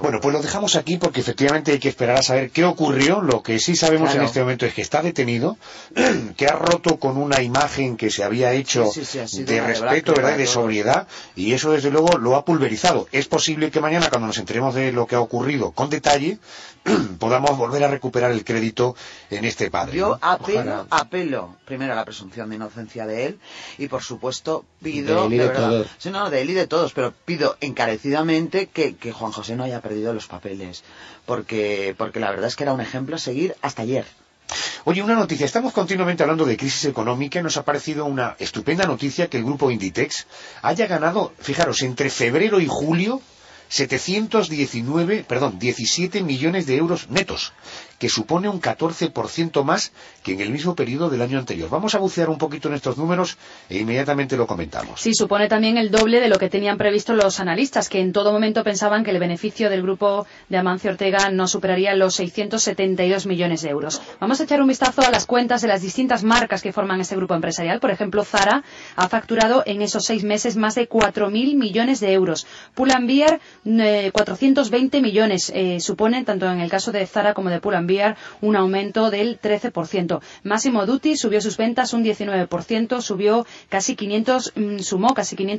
Bueno, pues lo dejamos aquí porque efectivamente hay que esperar a saber qué ocurrió. Lo que sí sabemos en este momento es que está detenido, que ha roto con una imagen que se había hecho de respeto, ¿verdad?, y de sobriedad, y eso desde luego lo ha pulverizado. Es posible que mañana, cuando nos enteremos de lo que ha ocurrido con detalle, podamos volver a recuperar el crédito en este padre. Yo apelo primero a la presunción de inocencia de él y por supuesto pido de verdad, de él y de todos, pero pido encarecidamente que Juan José no haya perdido los papeles, porque la verdad es que era un ejemplo a seguir hasta ayer. Oye, una noticia, estamos continuamente hablando de crisis económica y nos ha parecido una estupenda noticia que el grupo Inditex haya ganado, fijaros, entre febrero y julio 17 millones de euros netos, que supone un 14% más que en el mismo periodo del año anterior. Vamos a bucear un poquito en estos números e inmediatamente lo comentamos. Sí, supone también el doble de lo que tenían previsto los analistas, que en todo momento pensaban que el beneficio del grupo de Amancio Ortega no superaría los 672 millones de euros. Vamos a echar un vistazo a las cuentas de las distintas marcas que forman este grupo empresarial. Por ejemplo, Zara ha facturado en esos 6 meses más de 4.000 millones de euros. Pull&Bear 420 millones. Suponen, tanto en el caso de Zara como de Pull&Bear, un aumento del 13%. Massimo Dutti subió sus ventas un 19%, sumó casi 500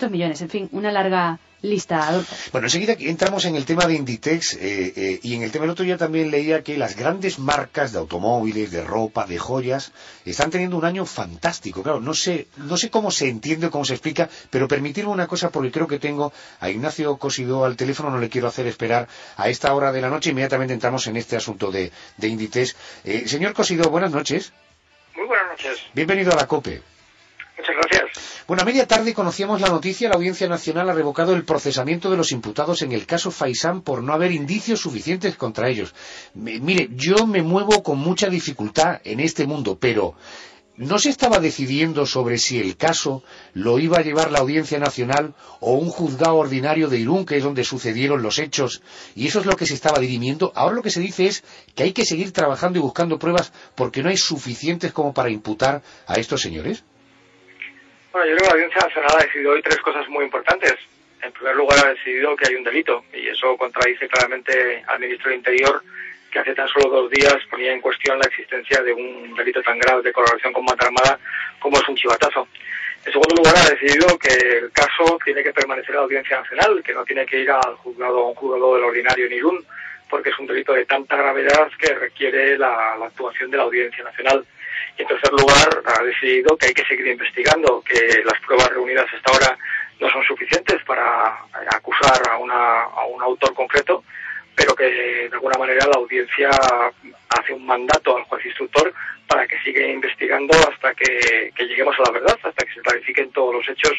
millones. En fin, una larga lista, Adolfo. Bueno, enseguida entramos en el tema de Inditex y en el tema del otro día también leía que las grandes marcas de automóviles, de ropa, de joyas, están teniendo un año fantástico. Claro, no sé cómo se entiende, cómo se explica, pero permitirme una cosa porque creo que tengo a Ignacio Cosidó al teléfono, no le quiero hacer esperar a esta hora de la noche, inmediatamente entramos en este asunto de Inditex. Señor Cosidó, buenas noches. Muy buenas noches. Bienvenido a la COPE. Muchas gracias. Bueno, a media tarde conocíamos la noticia. La Audiencia Nacional ha revocado el procesamiento de los imputados en el caso Faisán por no haber indicios suficientes contra ellos. Mire, yo me muevo con mucha dificultad en este mundo, pero ¿no se estaba decidiendo sobre si el caso lo iba a llevar la Audiencia Nacional o un juzgado ordinario de Irún, que es donde sucedieron los hechos? Y eso es lo que se estaba dirimiendo. Ahora lo que se dice es que hay que seguir trabajando y buscando pruebas porque no hay suficientes como para imputar a estos señores. Bueno, yo creo que la Audiencia Nacional ha decidido hoy 3 cosas muy importantes. En primer lugar, ha decidido que hay un delito, y eso contradice claramente al ministro del Interior, que hace tan solo 2 días ponía en cuestión la existencia de un delito tan grave de colaboración con banda armada como es un chivatazo. En segundo lugar, ha decidido que el caso tiene que permanecer en la Audiencia Nacional, que no tiene que ir a un juzgado del ordinario en Irún, porque es un delito de tanta gravedad que requiere la actuación de la Audiencia Nacional. Y en tercer lugar, ha decidido que hay que seguir investigando, que las pruebas reunidas hasta ahora no son suficientes para acusar a un autor concreto, pero que de alguna manera la audiencia hace un mandato al juez instructor para que siga investigando hasta que lleguemos a la verdad, hasta que se clarifiquen todos los hechos,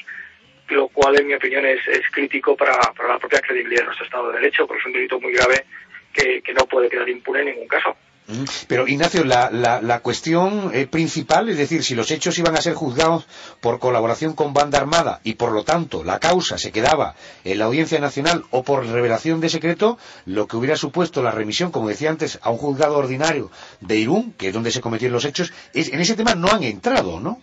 lo cual en mi opinión es crítico para la propia credibilidad de nuestro Estado de Derecho, porque es un delito muy grave que no puede quedar impune en ningún caso. Pero, Ignacio, la cuestión principal, es decir, si los hechos iban a ser juzgados por colaboración con banda armada y, por lo tanto, la causa se quedaba en la Audiencia Nacional o por revelación de secreto, lo que hubiera supuesto la remisión, como decía antes, a un juzgado ordinario de Irún, que es donde se cometieron los hechos, en ese tema no han entrado, ¿no?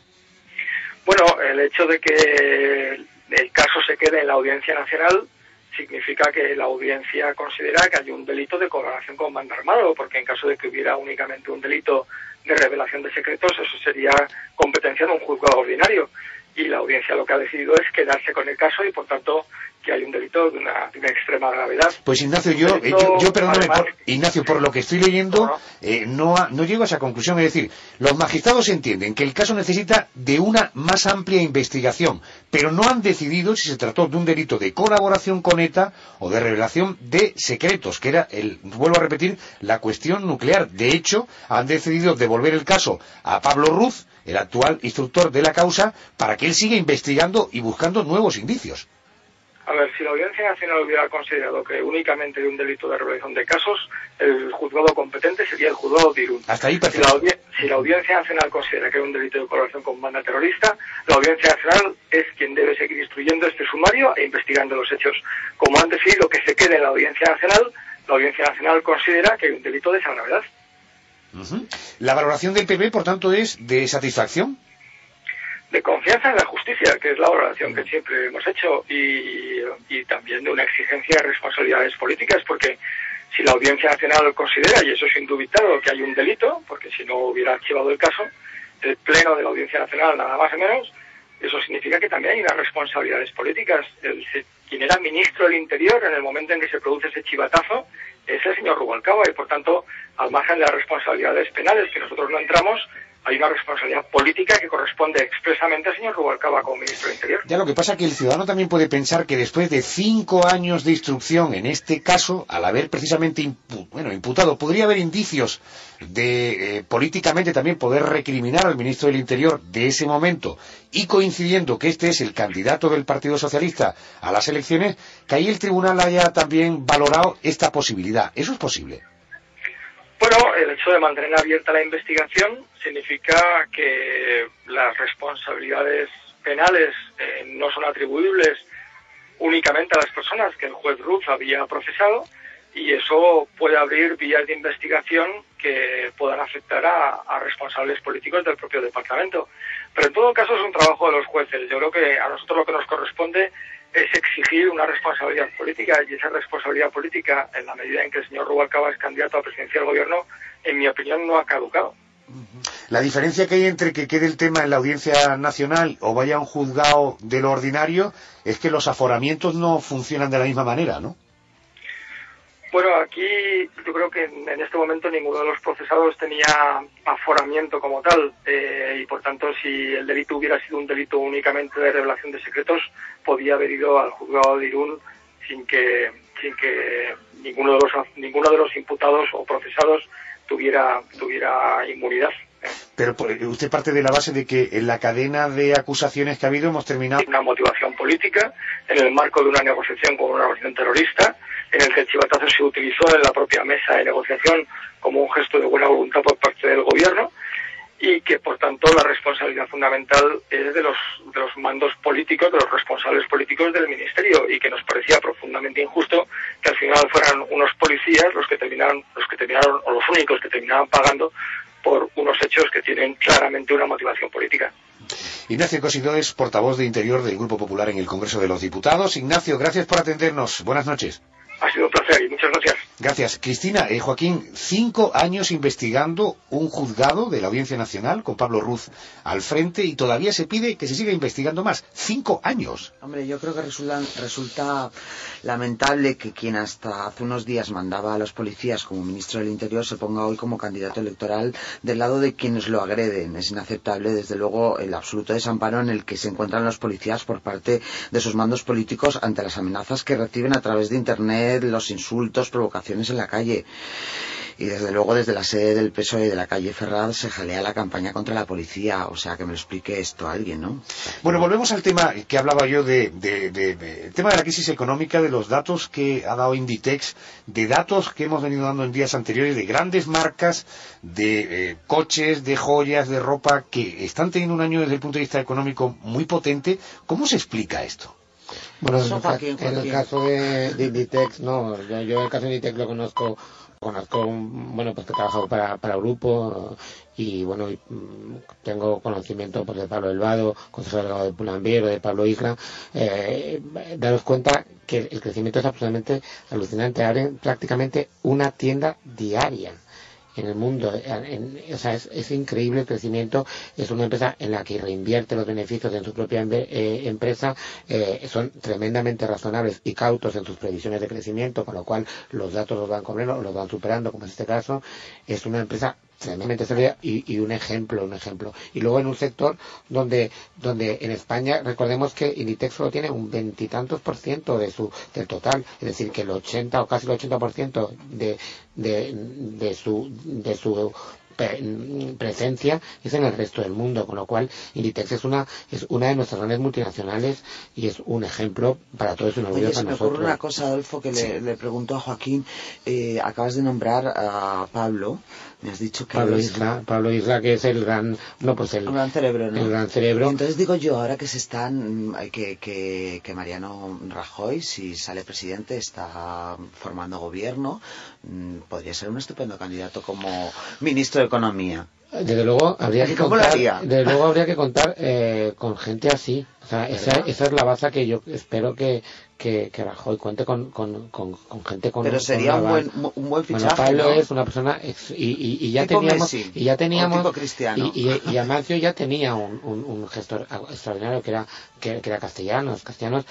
Bueno, el hecho de que el caso se quede en la Audiencia Nacional significa que la audiencia considera que hay un delito de colaboración con banda armada, porque en caso de que hubiera únicamente un delito de revelación de secretos, eso sería competencia de un juzgado ordinario. Y la audiencia lo que ha decidido es quedarse con el caso y, por tanto, que hay un delito de una extrema gravedad. Pues Ignacio, yo perdóname, Ignacio, por lo que estoy leyendo, no llego a esa conclusión. Es decir, los magistrados entienden que el caso necesita de una más amplia investigación, pero no han decidido si se trató de un delito de colaboración con ETA o de revelación de secretos, que era, vuelvo a repetir, la cuestión nuclear. De hecho, han decidido devolver el caso a Pablo Ruz, el actual instructor de la causa, para que él siga investigando y buscando nuevos indicios. A ver, si la Audiencia Nacional hubiera considerado que únicamente de un delito de revelación de casos, el juzgado competente sería el juzgado de Irún. Hasta ahí perfecto. Si la Audiencia Nacional considera que hay un delito de colaboración con banda terrorista, la Audiencia Nacional es quien debe seguir instruyendo este sumario e investigando los hechos. Como han decidido que se quede en la Audiencia Nacional considera que hay un delito de esa gravedad. La valoración del PP, por tanto, es de satisfacción. de confianza en la justicia, que es la valoración que siempre hemos hecho, y también de una exigencia de responsabilidades políticas, porque si la Audiencia Nacional considera, y eso es indubitado, que hay un delito, porque si no hubiera archivado el caso, el Pleno de la Audiencia Nacional, nada más o menos, eso significa que también hay unas responsabilidades políticas. Quien era ministro del Interior en el momento en que se produce ese chivatazo es el señor Rubalcaba, y por tanto, al margen de las responsabilidades penales, que nosotros no entramos, hay una responsabilidad política que corresponde expresamente al señor Rubalcaba como ministro del Interior. Ya, lo que pasa es que el ciudadano también puede pensar que después de 5 años de instrucción en este caso, al haber precisamente imputado, podría haber indicios de políticamente también poder recriminar al ministro del Interior de ese momento, y coincidiendo que este es el candidato del Partido Socialista a las elecciones, que ahí el tribunal haya también valorado esta posibilidad. ¿Eso es posible? Bueno, el hecho de mantener abierta la investigación significa que las responsabilidades penales no son atribuibles únicamente a las personas que el juez Ruz había procesado, y eso puede abrir vías de investigación que puedan afectar a responsables políticos del propio departamento. Pero en todo caso es un trabajo de los jueces. Yo creo que a nosotros lo que nos corresponde es exigir una responsabilidad política, y esa responsabilidad política, en la medida en que el señor Rubalcaba es candidato a presidencia del gobierno, en mi opinión no ha caducado. La diferencia que hay entre que quede el tema en la Audiencia Nacional o vaya a un juzgado de lo ordinario es que los aforamientos no funcionan de la misma manera, ¿no? Bueno, aquí yo creo que en este momento ninguno de los procesados tenía aforamiento como tal, y por tanto, si el delito hubiera sido un delito únicamente de revelación de secretos, podía haber ido al juzgado de Irún sin que ninguno de los imputados o procesados tuviera inmunidad. Pero usted parte de la base de que en la cadena de acusaciones que ha habido hemos terminado... Una motivación política en el marco de una negociación con una organización terrorista, en el que el chivatazo se utilizó en la propia mesa de negociación como un gesto de buena voluntad por parte del gobierno, y que por tanto la responsabilidad fundamental es de los mandos políticos, de los responsables políticos del ministerio, y que nos parecía profundamente injusto que al final fueran unos policías los que terminaron o los únicos que terminaban pagando por unos hechos que tienen claramente una motivación política. Ignacio Cosidó es portavoz de Interior del Grupo Popular en el Congreso de los Diputados. Ignacio, gracias por atendernos. Buenas noches. Ha sido un placer y muchas gracias. Gracias. Cristina, Joaquín, 5 años investigando un juzgado de la Audiencia Nacional con Pablo Ruz al frente, y todavía se pide que se siga investigando más. 5 años. Hombre, yo creo que resulta lamentable que quien hasta hace unos días mandaba a los policías como ministro del Interior se ponga hoy como candidato electoral del lado de quienes lo agreden. Es inaceptable, desde luego, el absoluto desamparo en el que se encuentran los policías por parte de sus mandos políticos ante las amenazas que reciben a través de Internet, los insultos, provocaciones en la calle. Y desde luego desde la sede del PSOE de la calle Ferraz se jalea la campaña contra la policía. O sea, que me lo explique esto a alguien, ¿no? Bueno, volvemos al tema que hablaba yo el tema de la crisis económica, de los datos que ha dado Inditex, de datos que hemos venido dando en días anteriores de grandes marcas, de coches, de joyas, de ropa, que están teniendo un año desde el punto de vista económico muy potente. ¿Cómo se explica esto? Bueno, en el caso de Inditex, no, yo el caso de Inditex lo conozco, bueno, pues que he trabajado para Grupo, y bueno, tengo conocimiento pues, de Pablo Delvado, consejero delegado de Pull&Bear, o de Pablo Isla. Daros cuenta que el crecimiento es absolutamente alucinante. Abren prácticamente una tienda diaria en el mundo. O sea, es increíble el crecimiento. Es una empresa en la que reinvierte los beneficios en su propia empresa. Son tremendamente razonables y cautos en sus previsiones de crecimiento, con lo cual los datos los van cobrando, los van superando, como es este caso. Es una empresa tremendamente sólida y un ejemplo. Y luego en un sector donde en España, recordemos que Inditex solo tiene un 20 y tantos % del total, es decir, que el 80 o casi el 80% de su presencia es en el resto del mundo, con lo cual Inditex es una de nuestras grandes multinacionales y es un ejemplo para todos y un orgullo para nosotros. Me ocurre una cosa, Adolfo, que sí. le pregunto a Joaquín. Acabas de nombrar a Pablo. Me has dicho que Pablo Isla, que es el gran cerebro, ¿no? El gran cerebro. Y entonces digo yo, ahora que se están que Mariano Rajoy, si sale presidente, está formando gobierno, podría ser un estupendo candidato como ministro de Economía. Desde luego habría que contar con gente así. O sea, esa es la baza que yo espero que Rajoy cuente con gente con. Pero sería un buen fichaje. Bueno, Pablo, ¿no? Es una persona y ya teníamos tipo Cristiano. Y Amancio ya tenía un gestor extraordinario que era Castellanos. Castellanos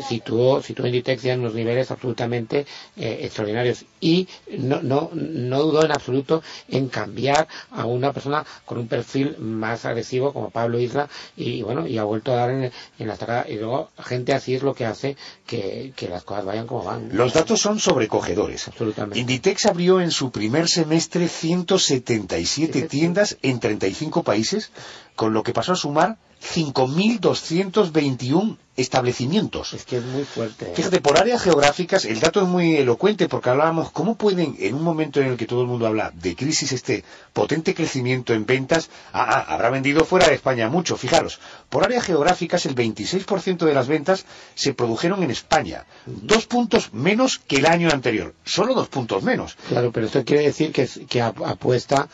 situó Inditex ya en unos niveles absolutamente extraordinarios y no dudó en absoluto en cambiar a una persona con un perfil más agresivo como Pablo Isla y ha vuelto a dar en la estacada, y luego gente así es lo que hace que las cosas vayan como van. Los datos son sobrecogedores. Absolutamente. Inditex abrió en su primer semestre 177 tiendas en 35 países, con lo que pasó a sumar 5.221 establecimientos. Es que es muy fuerte. Fíjate, por áreas geográficas, el dato es muy elocuente porque hablábamos cómo pueden, en un momento en el que todo el mundo habla de crisis, este potente crecimiento en ventas, habrá vendido fuera de España mucho. Fijaros, por áreas geográficas el 26% de las ventas se produjeron en España, 2 puntos menos que el año anterior, solo 2 puntos menos. Claro, pero esto quiere decir que apuesta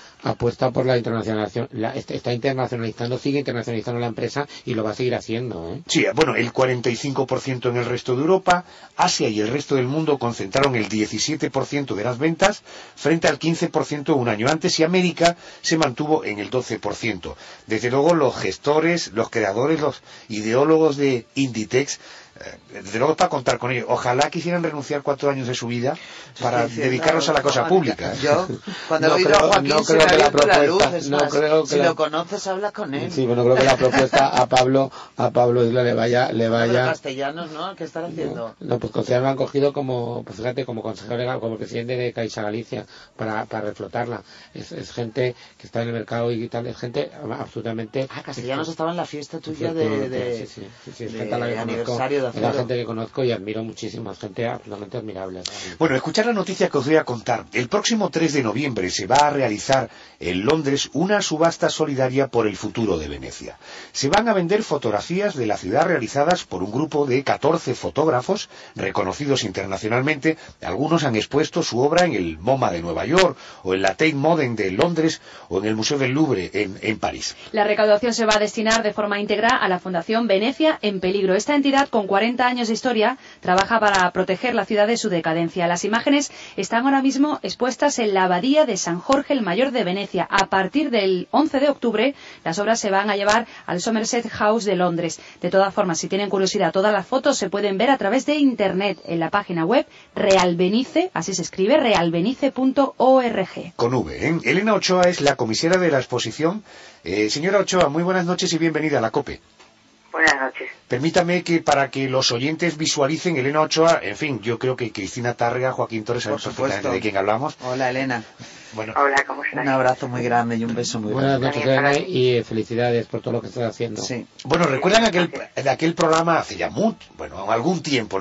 por la internacionalización, está internacionalizando, sigue internacionalizando la empresa y lo va a seguir haciendo, ¿eh? Sí, bueno, el 45% en el resto de Europa, Asia y el resto del mundo concentraron el 17% de las ventas frente al 15% un año antes, y América se mantuvo en el 12%. Desde luego los gestores, los creadores, los ideólogos de Inditex, desde luego para contar con ellos. Ojalá quisieran renunciar 4 años de su vida para dedicarlos a la cosa pública. Yo, cuando he oído a Joaquín, se me ha abierto la luz. Si lo conoces, habla con él. Sí, bueno, creo que la propuesta a Pablo Isla le vaya. Castellanos, ¿no? ¿Qué están haciendo? No, pues Castellanos lo han cogido como, pues fíjate, como consejero legal, como presidente de Caixa Galicia para reflotarla. Es gente que está en el mercado y tal, es gente absolutamente. Castellanos estaba en la fiesta tuya de aniversario. Es la gente que conozco y admiro muchísimo, es gente absolutamente admirable. Bueno, escuchar la noticia que os voy a contar. El próximo 3 de noviembre se va a realizar en Londres una subasta solidaria por el futuro de Venecia. Se van a vender fotografías de la ciudad realizadas por un grupo de 14 fotógrafos reconocidos internacionalmente. Algunos han expuesto su obra en el MoMA de Nueva York, o en la Tate Modern de Londres, o en el Museo del Louvre en París. La recaudación se va a destinar de forma íntegra a la Fundación Venecia en Peligro. Esta entidad, con 40 años de historia, trabaja para proteger la ciudad de su decadencia. Las imágenes están ahora mismo expuestas en la Abadía de San Jorge el Mayor de Venecia. A partir del 11 de octubre, las obras se van a llevar al Somerset House de Londres. De todas formas, si tienen curiosidad, todas las fotos se pueden ver a través de Internet en la página web Realvenice, así se escribe, realvenice.org. Con V, ¿eh? Elena Ochoa es la comisera de la exposición. Señora Ochoa, muy buenas noches y bienvenida a la COPE. Buenas noches. Permítame que para que los oyentes visualicen, Elena Ochoa, en fin, yo creo que Cristina Tárrega, Joaquín Torres saben perfectamente de quién hablamos. Hola, Elena. Bueno, hola, ¿cómo estás? Un abrazo muy grande y un beso muy grande. Buenas noches, Elena, y felicidades por todo lo que estás haciendo. Sí. Bueno, ¿recuerdan aquel programa hace ya algún tiempo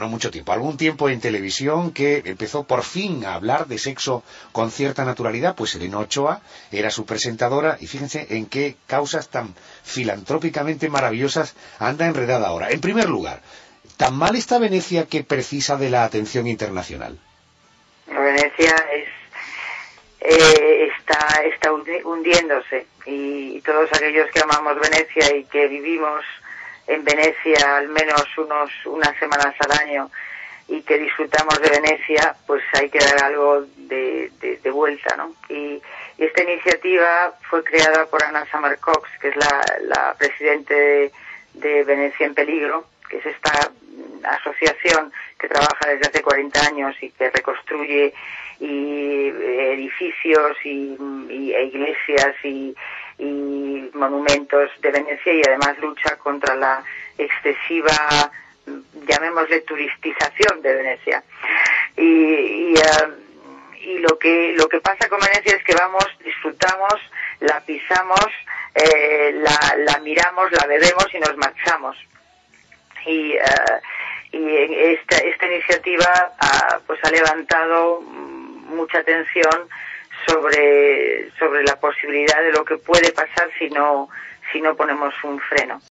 en televisión, que empezó por fin a hablar de sexo con cierta naturalidad? Pues Elena Ochoa era su presentadora, y fíjense en qué causas tan filantrópicamente maravillosas anda enredada ahora. En primer lugar, ¿tan mal está Venecia que precisa de la atención internacional? Venecia está hundiéndose, y todos aquellos que amamos Venecia y que vivimos en Venecia al menos unas semanas al año y que disfrutamos de Venecia, pues hay que dar algo de vuelta, ¿no? Y esta iniciativa fue creada por Anna Summer Cox, que es la presidente de Venecia en Peligro, que es esta asociación que trabaja desde hace 40 años y que reconstruye edificios e iglesias y monumentos de Venecia, y además lucha contra la excesiva, llamémosle, turistización de Venecia. Y lo que pasa con Venecia es que vamos, disfrutamos, la pisamos, la miramos, la bebemos y nos marchamos. Y esta iniciativa pues ha levantado mucha atención sobre la posibilidad de lo que puede pasar si no ponemos un freno.